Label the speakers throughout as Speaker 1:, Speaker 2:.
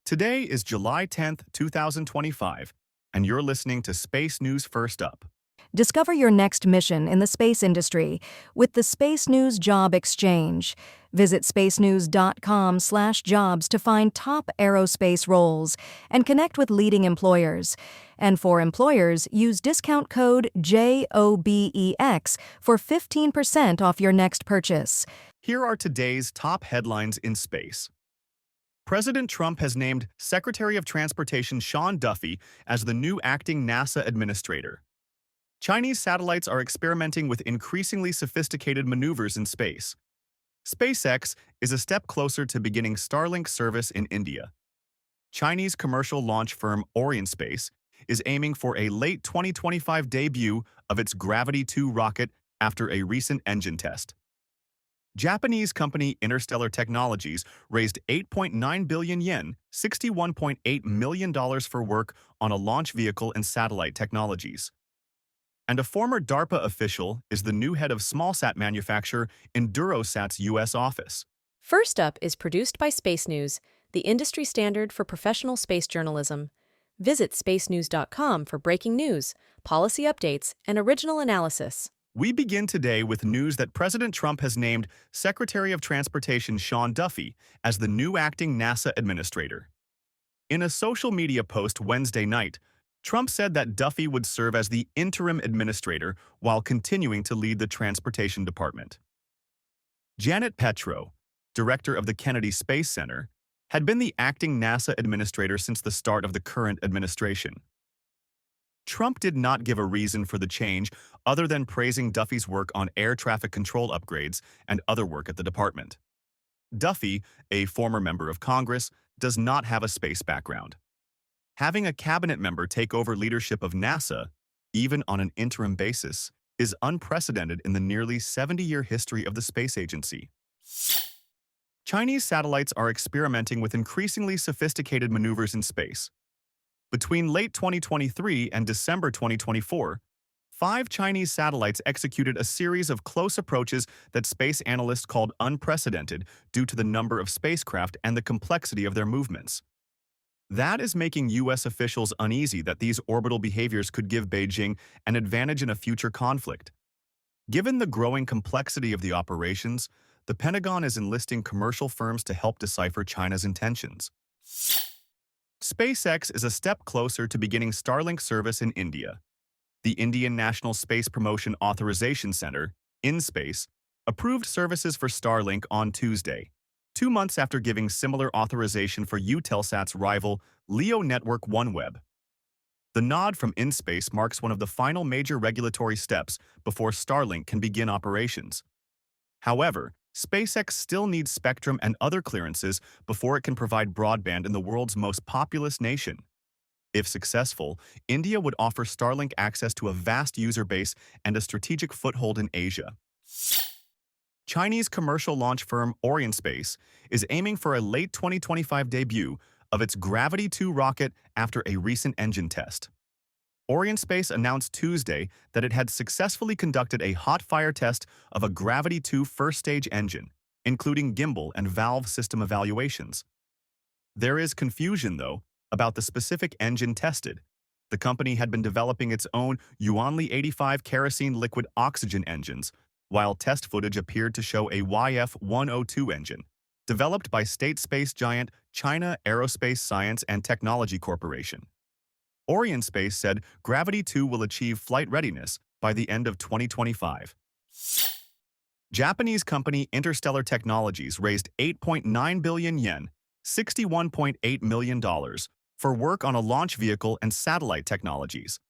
Speaker 1: Today is July 10th, 2025, and you're listening to Space News First Up.
Speaker 2: Discover your next mission in the space industry with the Space News Job Exchange. Visit spacenews.com/jobs to find top aerospace roles and connect with leading employers. And for employers, use discount code JOBEX for 15% off your next purchase.
Speaker 1: Here are today's top headlines in space. President Trump has named Secretary of Transportation Sean Duffy as the new acting NASA administrator. Chinese satellites are experimenting with increasingly sophisticated maneuvers in space. SpaceX is a step closer to beginning Starlink service in India. Chinese commercial launch firm Orienspace is aiming for a late 2025 debut of its Gravity 2 rocket after a recent engine test. Japanese company Interstellar Technologies raised 8.9 billion yen, $61.8 million for work on a launch vehicle and satellite technologies. And a former DARPA official is the new head of smallsat manufacturer EnduroSat's U.S. office.
Speaker 3: First Up is produced by Space News, the industry standard for professional space journalism. Visit spacenews.com for breaking news, policy updates, and original analysis.
Speaker 1: We begin today with news that President Trump has named Secretary of Transportation Sean Duffy as the new acting NASA administrator. In a social media post Wednesday night, Trump said that Duffy would serve as the interim administrator while continuing to lead the Transportation Department. Janet Petro, director of the Kennedy Space Center, had been the acting NASA administrator since the start of the current administration. Trump did not give a reason for the change other than praising Duffy's work on air traffic control upgrades and other work at the department. Duffy, a former member of Congress, does not have a space background. Having a cabinet member take over leadership of NASA, even on an interim basis, is unprecedented in the nearly 70-year history of the space agency. Chinese satellites are experimenting with increasingly sophisticated maneuvers in space. Between late 2023 and December 2024, 5 Chinese satellites executed a series of close approaches that space analysts called unprecedented due to the number of spacecraft and the complexity of their movements. That is making U.S. officials uneasy that these orbital behaviors could give Beijing an advantage in a future conflict. Given the growing complexity of the operations, the Pentagon is enlisting commercial firms to help decipher China's intentions. SpaceX is a step closer to beginning Starlink service in India. The Indian National Space Promotion Authorization Center, InSpace, approved services for Starlink on Tuesday, 2 months after giving similar authorization for Eutelsat's rival, LEO network OneWeb. The nod from InSpace marks one of the final major regulatory steps before Starlink can begin operations. However, SpaceX still needs spectrum and other clearances before it can provide broadband in the world's most populous nation. If successful, India would offer Starlink access to a vast user base and a strategic foothold in Asia. Chinese commercial launch firm Orienspace is aiming for a late 2025 debut of its Gravity 2 rocket after a recent engine test. Orienspace announced Tuesday that it had successfully conducted a hot-fire test of a Gravity 2 first-stage engine, including gimbal and valve system evaluations. There is confusion, though, about the specific engine tested. The company had been developing its own Yuanli 85 kerosene liquid oxygen engines, while test footage appeared to show a YF-102 engine, developed by state space giant China Aerospace Science and Technology Corporation. Orienspace said Gravity 2 will achieve flight readiness by the end of 2025. Japanese company Interstellar Technologies raised 8.9 billion yen, $61.8 million, for work on a launch vehicle and satellite technologies.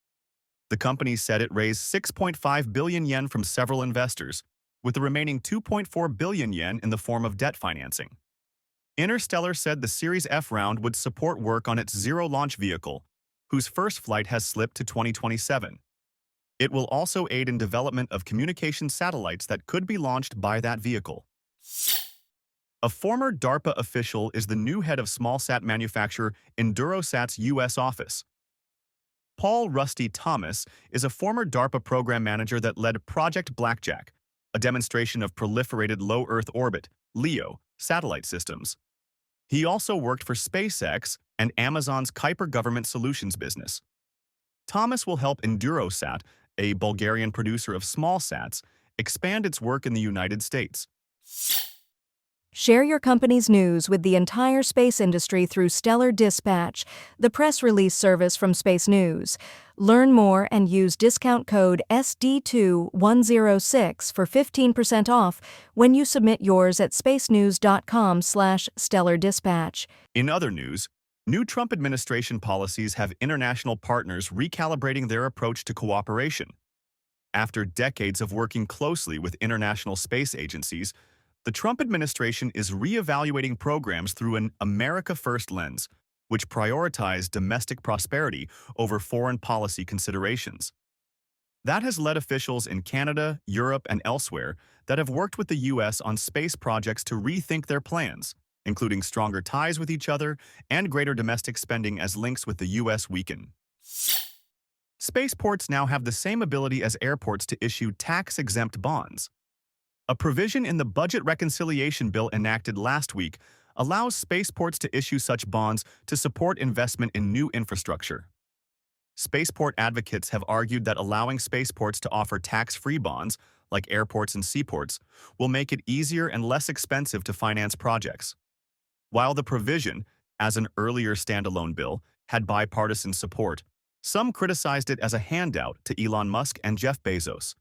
Speaker 1: The company said it raised 6.5 billion yen from several investors, with the remaining 2.4 billion yen in the form of debt financing. Interstellar said the Series F round would support work on its zero-launch vehicle, whose first flight has slipped to 2027. It will also aid in development of communication satellites that could be launched by that vehicle. A former DARPA official is the new head of smallsat manufacturer EnduroSat's U.S. office. Paul Rusty Thomas is a former DARPA program manager that led Project Blackjack, a demonstration of proliferated low Earth orbit (LEO) satellite systems. He also worked for SpaceX, and Amazon's Kuiper Government Solutions business. Thomas will help EnduroSat, a Bulgarian producer of smallsats, expand its work in the United States.
Speaker 2: Share your company's news with the entire space industry through Stellar Dispatch, the press release service from Space News. Learn more and use discount code SD2106 for 15% off when you submit yours at spacenews.com/Stellar Dispatch.
Speaker 1: In other news, new Trump administration policies have international partners recalibrating their approach to cooperation. After decades of working closely with international space agencies, the Trump administration is reevaluating programs through an America First lens, which prioritize domestic prosperity over foreign policy considerations. That has led officials in Canada, Europe, and elsewhere that have worked with the U.S. on space projects to rethink their plans, including stronger ties with each other and greater domestic spending as links with the U.S. weaken. Spaceports now have the same ability as airports to issue tax-exempt bonds. A provision in the budget reconciliation bill enacted last week allows spaceports to issue such bonds to support investment in new infrastructure. Spaceport advocates have argued that allowing spaceports to offer tax-free bonds, like airports and seaports, will make it easier and less expensive to finance projects. While the provision, as an earlier standalone bill, had bipartisan support, some criticized it as a handout to Elon Musk and Jeff Bezos.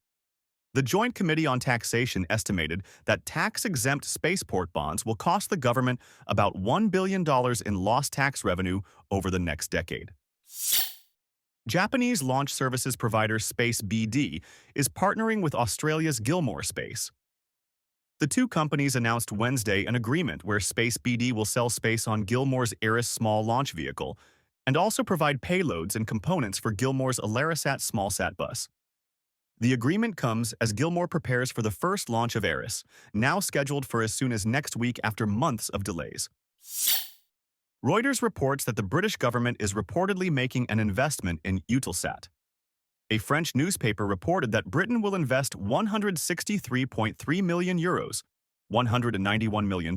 Speaker 1: The Joint Committee on Taxation estimated that tax-exempt spaceport bonds will cost the government about $1 billion in lost tax revenue over the next decade. Japanese launch services provider SpaceBD is partnering with Australia's Gilmore Space. The two companies announced Wednesday an agreement where SpaceBD will sell space on Gilmore's Eris small launch vehicle and also provide payloads and components for Gilmore's EnduroSat smallsat bus. The agreement comes as Gilmore prepares for the first launch of Eris, now scheduled for as soon as next week after months of delays. Reuters reports that the British government is reportedly making an investment in Eutelsat. A French newspaper reported that Britain will invest €163.3 million, $191 million,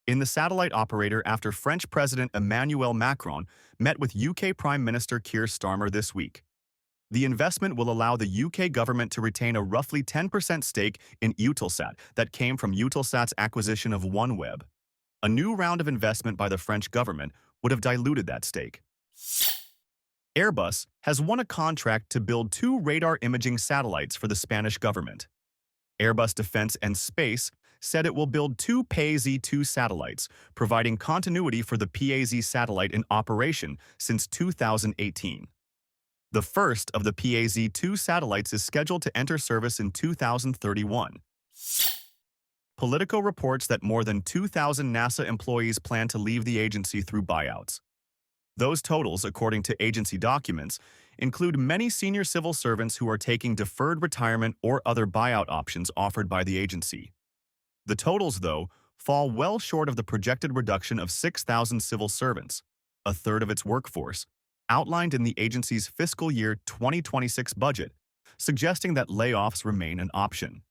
Speaker 1: in the satellite operator after French President Emmanuel Macron met with UK Prime Minister Keir Starmer this week. The investment will allow the UK government to retain a roughly 10% stake in Eutelsat that came from Eutelsat's acquisition of OneWeb. A new round of investment by the French government would have diluted that stake. Airbus has won a contract to build 2 radar imaging satellites for the Spanish government. Airbus Defence and Space said it will build 2 PAZ-2 satellites, providing continuity for the PAZ satellite in operation since 2018. The first of the PAZ-2 satellites is scheduled to enter service in 2031. Politico reports that more than 2,000 NASA employees plan to leave the agency through buyouts. Those totals, according to agency documents, include many senior civil servants who are taking deferred retirement or other buyout options offered by the agency. The totals, though, fall well short of the projected reduction of 6,000 civil servants, a third of its workforce, outlined in the agency's fiscal year 2026 budget, suggesting that layoffs remain an option.